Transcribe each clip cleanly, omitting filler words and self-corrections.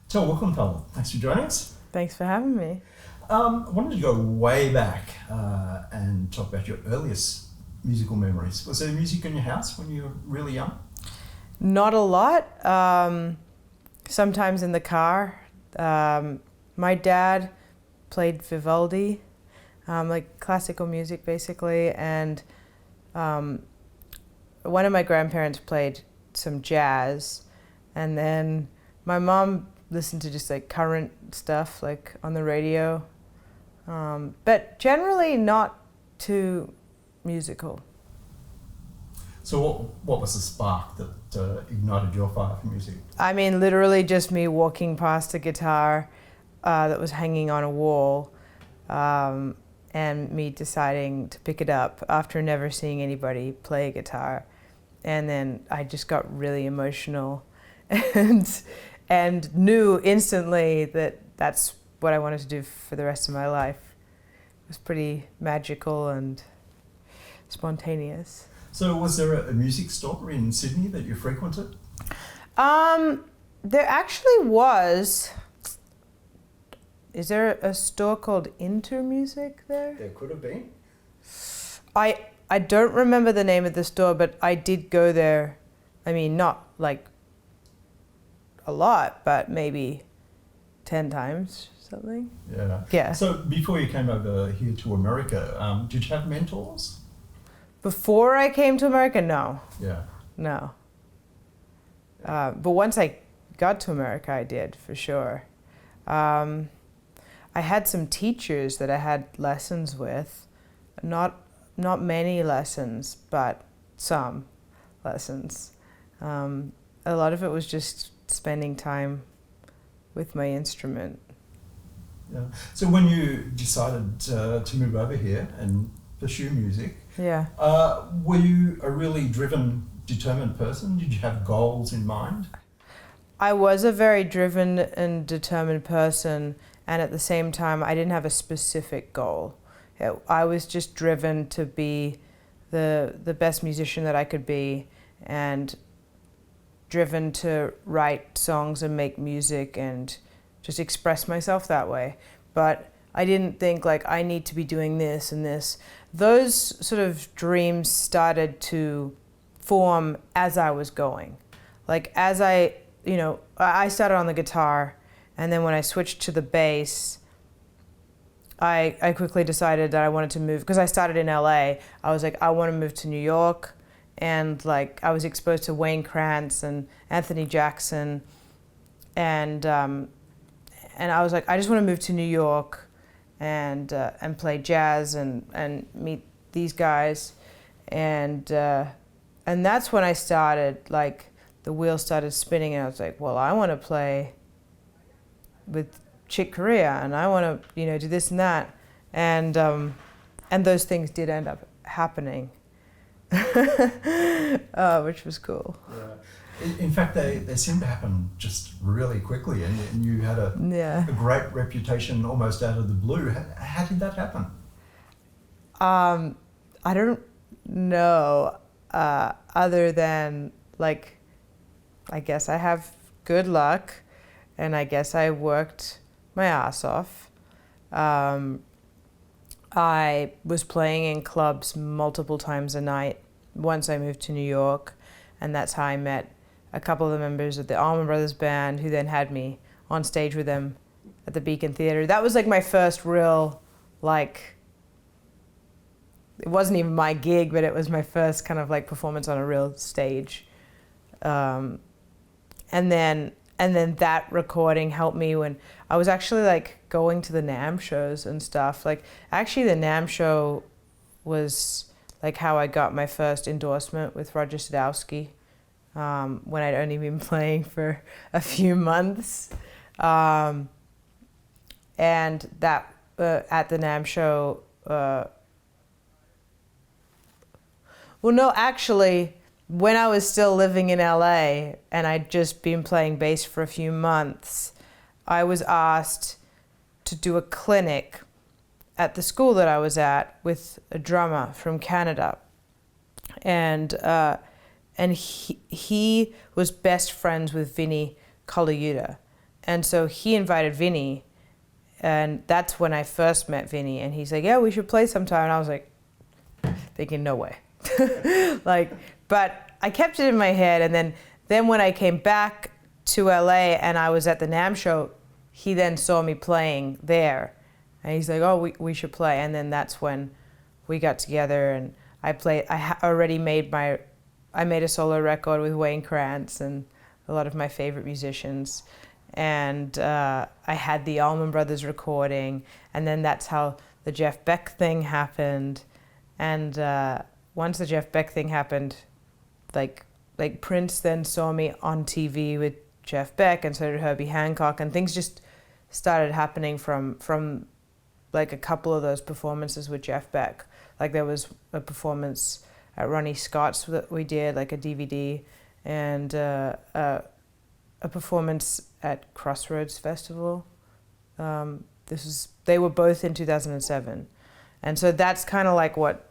Tal Wilkenfeld, thanks for joining us. Thanks for having me. I wanted to go way back and talk about your earliest musical memories. Was there music in your house when you were really young? Not a lot. Sometimes in the car. My dad played Vivaldi, like classical music basically, and one of my grandparents played some jazz, and then my mom listened to just like current stuff like on the radio, but generally not too musical. So what was the spark that ignited your fire for music? I mean, literally just me walking past a guitar that was hanging on a wall, and me deciding to pick it up after never seeing anybody play a guitar. And then I just got really emotional and knew instantly that that's what I wanted to do for the rest of my life. It was pretty magical and spontaneous. So was there a music store in Sydney that you frequented? There actually was. Is there a store called Intermusic there? There could have been. I don't remember the name of the store, but I did go there. I mean, not like a lot, but maybe 10 times or something. Yeah. Yeah. So before you came over here to America, did you have mentors? Before I came to America, no. Yeah. No. But once I got to America, I did, for sure. I had some teachers that I had lessons with. Not many lessons, but some lessons. A lot of it was just spending time with my instrument. Yeah. So when you decided to move over here and pursue music, Yeah. Were you a really driven, determined person? Did you have goals in mind? I was a very driven and determined person, and at the same time, I didn't have a specific goal. I was just driven to be the best musician that I could be, and driven to write songs and make music and just express myself that way. But I didn't think like I need to be doing this and this. Those sort of dreams started to form as I was going. Like as I started on the guitar, and then when I switched to the bass, I quickly decided that I wanted to move, because I started in LA. I was like, I want to move to New York, and like I was exposed to Wayne Krantz and Anthony Jackson, and I was like, I just want to move to New York and play jazz and meet these guys, and that's when I started, like the wheels started spinning, and I was like, well, I want to play with Chick Corea, and I want to do this and that, and those things did end up happening, which was cool. Yeah. In fact, they seem to happen just really quickly, and you had a great reputation almost out of the blue. How did that happen? I don't know, other than like, I guess I have good luck, and I guess I worked my ass off. I was playing in clubs multiple times a night once I moved to New York, and that's how I met a couple of the members of the Allman Brothers band, who then had me on stage with them at the Beacon Theatre. That was like my first real, like, it wasn't even my gig, but it was my first kind of like performance on a real stage. And then that recording helped me when I was actually like going to the NAMM shows and stuff. Like actually the NAMM show was like how I got my first endorsement with Roger Sadowsky, when I'd only been playing for a few months. And that at the NAMM show, well, no, actually, when I was still living in LA and I'd just been playing bass for a few months, I was asked to do a clinic at the school that I was at with a drummer from Canada. And he was best friends with Vinnie Colaiuta. And so he invited Vinny, and that's when I first met Vinny. And he's like, yeah, we should play sometime. And I was like, thinking, no way. But I kept it in my head. And then when I came back to LA and I was at the NAMM show, he then saw me playing there. And he's like, oh, we should play. And then that's when we got together, and I played. I made a solo record with Wayne Krantz and a lot of my favorite musicians. And I had the Allman Brothers recording, and then that's how the Jeff Beck thing happened. And once the Jeff Beck thing happened, like Prince then saw me on TV with Jeff Beck, and so did Herbie Hancock, and things just started happening from like a couple of those performances with Jeff Beck. Like there was a performance at Ronnie Scott's that we did, like a DVD, and a performance at Crossroads Festival. They were both in 2007. And so that's kind of like what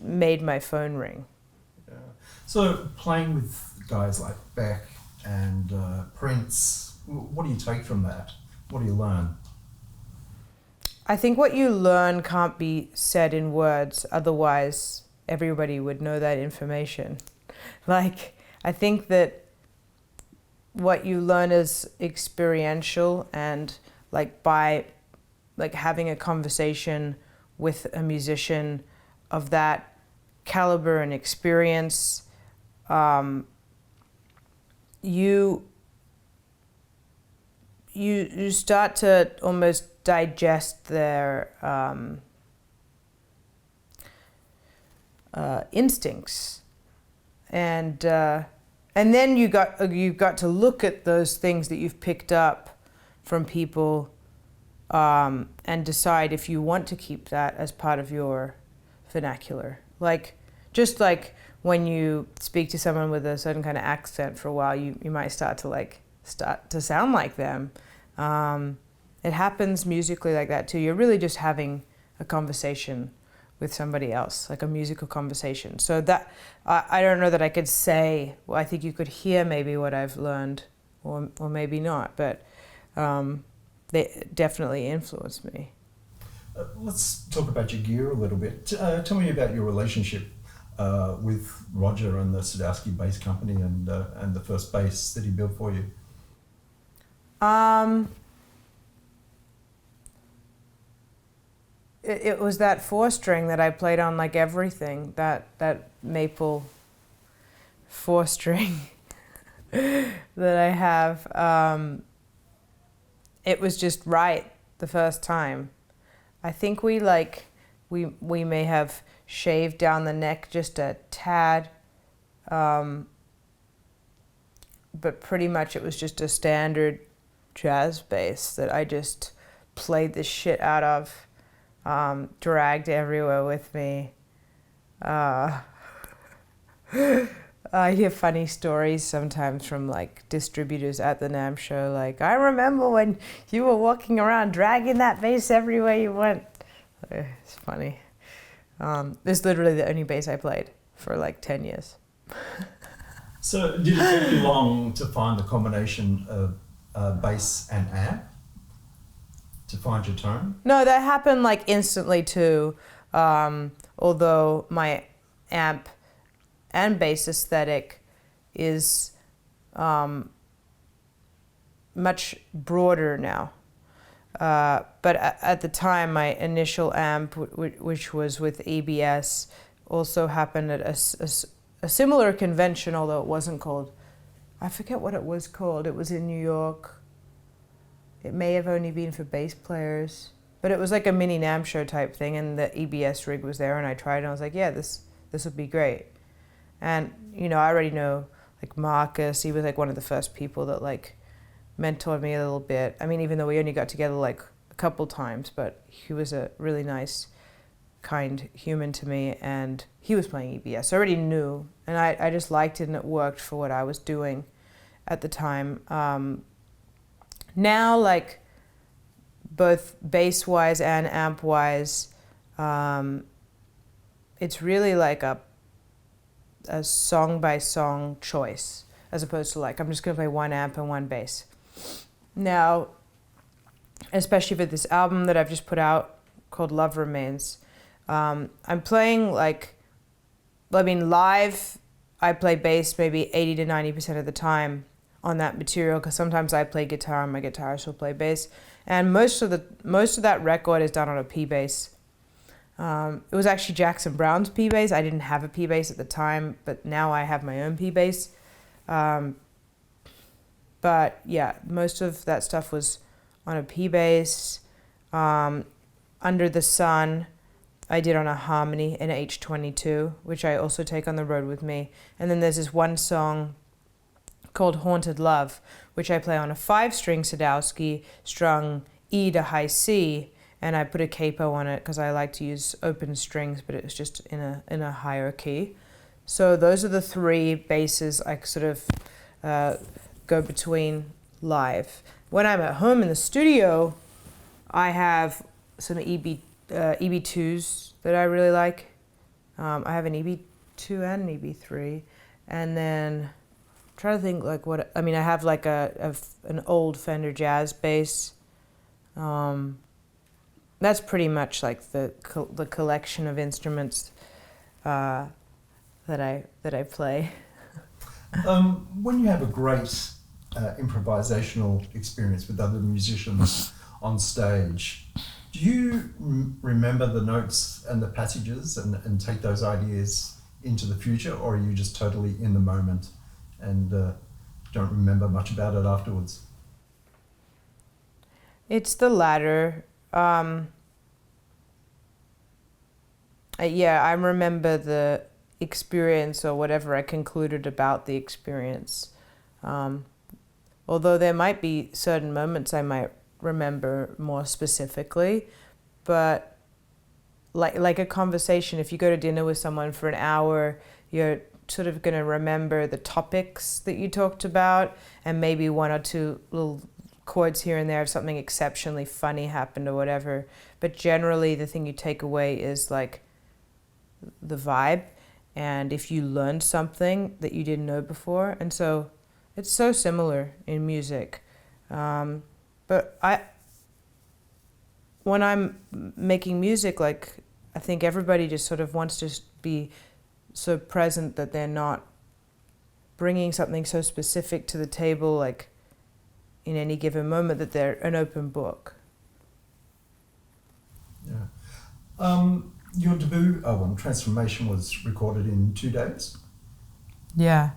made my phone ring. Yeah. So playing with guys like Beck and Prince, what do you take from that? What do you learn? I think what you learn can't be said in words, otherwise everybody would know that information. Like, I think that what you learn is experiential, and like by like having a conversation with a musician of that caliber and experience, you start to almost digest their instincts, and then you got to look at those things that you've picked up from people, and decide if you want to keep that as part of your vernacular. Like, just like when you speak to someone with a certain kind of accent for a while, you might start to sound like them. It happens musically like that too. You're really just having a conversation with somebody else, like a musical conversation. So that, I don't know that I could say, well, I think you could hear maybe what I've learned, or maybe not, but they definitely influenced me. Let's talk about your gear a little bit. Tell me about your relationship with Roger and the Sadowski bass company, and the first bass that he built for you. It was that 4-string that I played on like everything, that maple 4-string that I have. It was just right the first time. I think we may have shaved down the neck just a tad, but pretty much it was just a standard jazz bass that I just played the shit out of. Dragged everywhere with me. I hear funny stories sometimes from like distributors at the NAMM show, like, I remember when you were walking around dragging that bass everywhere you went. It's funny. It's literally the only bass I played for like 10 years. So did it take you long to find the combination of bass and amp? To find your tone? No, that happened like instantly too. Although my amp and bass aesthetic is much broader now. But at the time, my initial amp, which was with ABS, also happened at a similar convention, although it wasn't called, I forget what it was called. It was in New York. It may have only been for bass players, but it was like a mini NAMM show type thing, and the EBS rig was there, and I tried it, and I was like, yeah, this would be great. And, you know, I already know, like, Marcus, he was like one of the first people that like mentored me a little bit. I mean, even though we only got together like a couple times, but he was a really nice, kind human to me, and he was playing EBS. So I already knew, and I just liked it, and it worked for what I was doing at the time. Now, like, both bass-wise and amp-wise, it's really like a song-by-song choice, as opposed to like, I'm just going to play one amp and one bass. Now, especially for this album that I've just put out called Love Remains, I'm playing live, I play bass maybe 80 to 90% of the time on that material, because sometimes I play guitar and my guitarist will play bass. And most of that record is done on a P bass. It was actually Jackson Browne's P bass. I didn't have a P bass at the time, but now I have my own P bass. But yeah, most of that stuff was on a P bass. Under the Sun, I did on a Harmony, an H22, which I also take on the road with me. And then there's this one song called Haunted Love, which I play on a 5-string Sadowski, strung E to high C, and I put a capo on it because I like to use open strings, but it's just in a higher key. So those are the 3 basses I sort of go between live. When I'm at home in the studio, I have some EB2s that I really like. I have an EB2 and an EB3, and then I'm trying to think I have like an old Fender Jazz bass. That's pretty much like the collection of instruments that I play. When you have a great improvisational experience with other musicians on stage, do you remember the notes and the passages and take those ideas into the future, or are you just totally in the moment and don't remember much about it afterwards? It's the latter. I remember the experience or whatever I concluded about the experience. Although there might be certain moments I might remember more specifically, but like a conversation, if you go to dinner with someone for an hour, you're sort of going to remember the topics that you talked about and maybe 1 or 2 little chords here and there if something exceptionally funny happened or whatever. But generally the thing you take away is like the vibe, and if you learned something that you didn't know before. And so it's so similar in music. But when I'm making music, like, I think everybody just sort of wants to be so present that they're not bringing something so specific to the table, like in any given moment, that they're an open book. Yeah. Your debut album, Transformation, was recorded in 2 days. Yeah.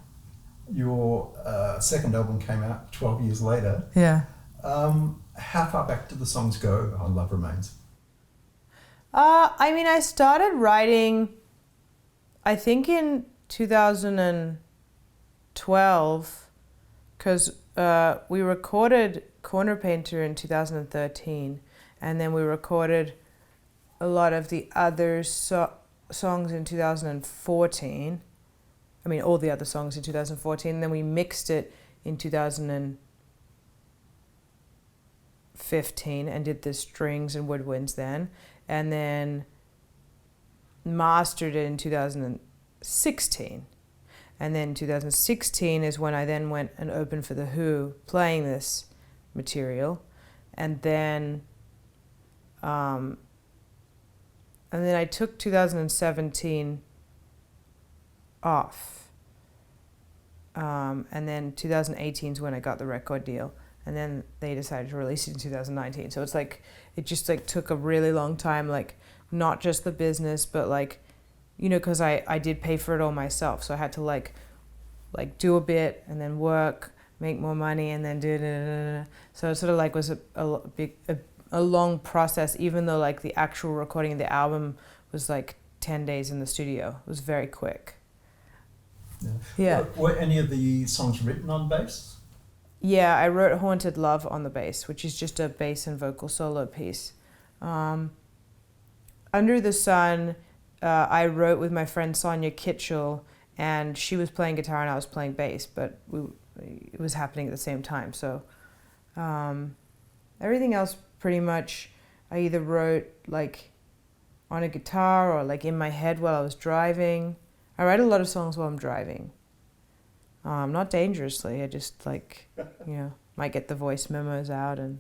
Your second album came out 12 years later. Yeah. How far back do the songs go on Love Remains? I started writing, I think in 2012, because we recorded Corner Painter in 2013, and then we recorded a lot of the other songs in 2014. All the other songs in 2014, and then we mixed it in 2015 and did the strings and woodwinds then, and then mastered it in 2016. And then 2016 is when I then went and opened for The Who playing this material. And then I took 2017 off. And then 2018 is when I got the record deal. And then they decided to release it in 2019. So it's like, it just like took a really long time, like not just the business, but like, because I did pay for it all myself. So I had to like do a bit and then work, make more money, and then do. So it sort of like was a long process, even though like the actual recording of the album was like 10 days in the studio. It was very quick. Yeah. Were any of the songs written on bass? Yeah, I wrote Haunted Love on the bass, which is just a bass and vocal solo piece. Under the Sun, I wrote with my friend Sonia Kitchell, and she was playing guitar and I was playing bass, but it was happening at the same time. So everything else pretty much I either wrote like on a guitar or like in my head while I was driving. I write a lot of songs while I'm driving. Not dangerously, I just like, might get the voice memos out and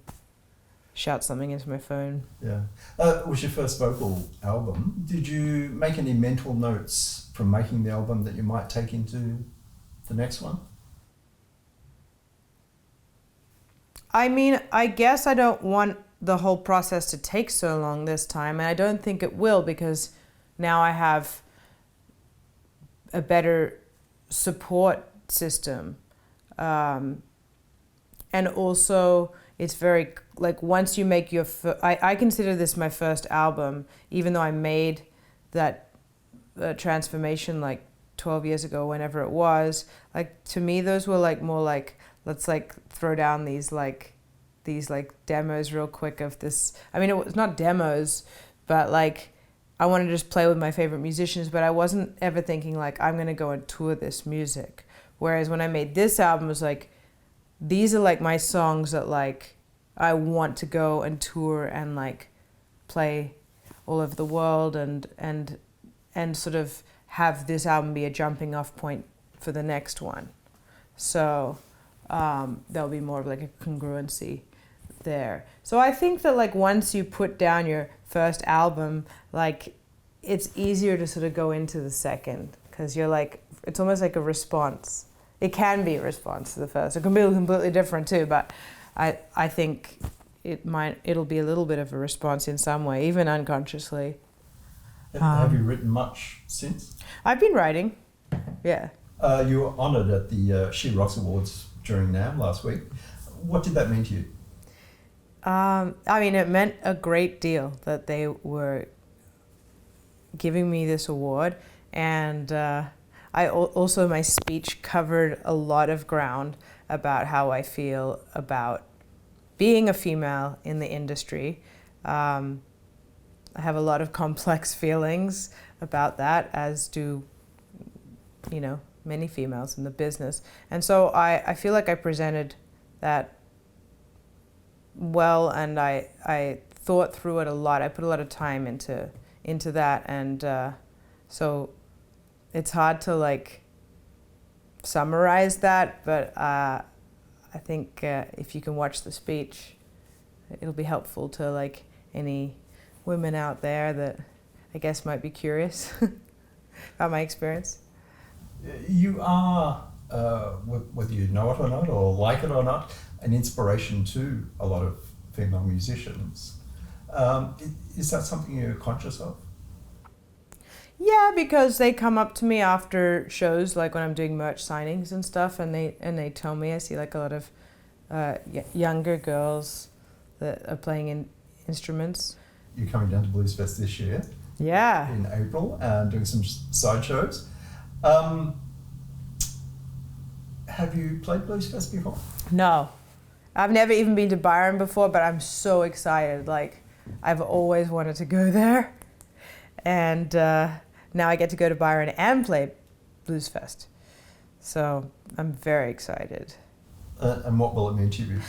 shout something into my phone. Yeah. It was your first vocal album. Did you make any mental notes from making the album that you might take into the next one? I mean, I guess I don't want the whole process to take so long this time, and I don't think it will, because now I have a better support system. And also, it's very, like, once you make your, I consider this my first album, even though I made that transformation like 12 years ago, whenever it was. Like, to me, those were like more like, let's like throw down these demos real quick of this. I mean, it was not demos, but like, I wanted to just play with my favorite musicians, but I wasn't ever thinking like, I'm gonna go and tour this music. Whereas when I made this album, it was like, these are like my songs that like I want to go and tour and like play all over the world and sort of have this album be a jumping off point for the next one. So there'll be more of like a congruency there. So I think that like once you put down your first album, like it's easier to sort of go into the second, because you're like, it's almost like a response. It can be a response to the first. It can be completely different too, but I think it'll be a little bit of a response in some way, even unconsciously. Have you written much since? I've been writing, yeah. You were honoured at the She Rocks Awards during NAMM last week. What did that mean to you? I mean, it meant a great deal that they were giving me this award, and also my speech covered a lot of ground about how I feel about being a female in the industry. I have a lot of complex feelings about that, as do, you know, many females in the business. And so I feel like I presented that well, and I thought through it a lot. I put a lot of time into that, and so it's hard to like summarize that, but I think if you can watch the speech, it'll be helpful to like any women out there that I guess might be curious about my experience. You are, whether you know it or not, or like it or not, an inspiration to a lot of female musicians. Is that something you're conscious of? Yeah, because they come up to me after shows, like when I'm doing merch signings and stuff, and they tell me. I see like a lot of younger girls that are playing in instruments. You're coming down to Bluesfest this year. Yeah. In April, and doing some side shows. Have you played Bluesfest before? No. I've never even been to Byron before, but I'm so excited. Like, I've always wanted to go there. And now I get to go to Byron and play Bluesfest. So I'm very excited. And what will it mean to you?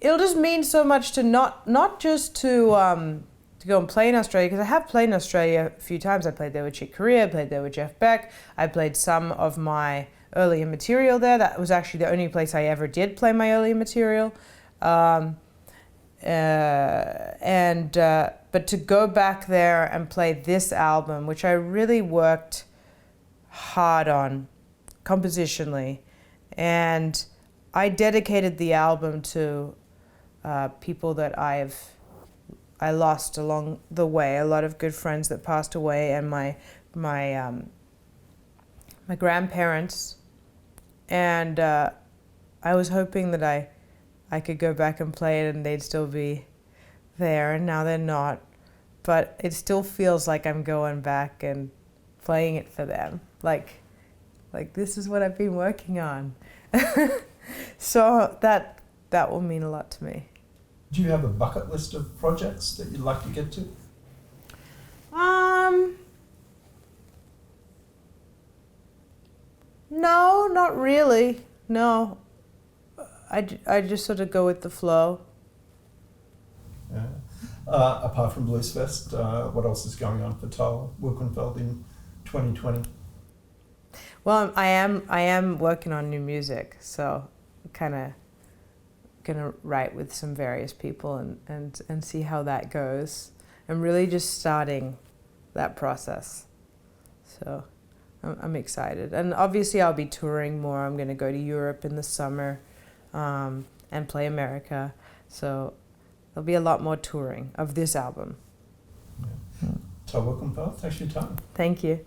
It'll just mean so much to not just to go and play in Australia, because I have played in Australia a few times. I played there with Chick Corea, I played there with Jeff Beck. I played some of my earlier material there. That was actually the only place I ever did play my earlier material. But to go back there and play this album, which I really worked hard on compositionally, and I dedicated the album to people that I lost along the way, a lot of good friends that passed away, and my grandparents, and I was hoping that I could go back and play it and they'd still be there, and now they're not, but it still feels like I'm going back and playing it for them, like this is what I've been working on. So that will mean a lot to me. Do you have a bucket list of projects that you'd like to get to? No, not really. No, I just sort of go with the flow. Yeah. Apart from Bluesfest, what else is going on for Tal Wilkenfeld in 2020? Well, I am working on new music, so kind of gonna write with some various people and see how that goes. I'm really just starting that process. So I'm excited. And obviously I'll be touring more. I'm gonna go to Europe in the summer and play America. So there'll be a lot more touring of this album. Tal Wilkenfeld, thanks for your time. Thank you.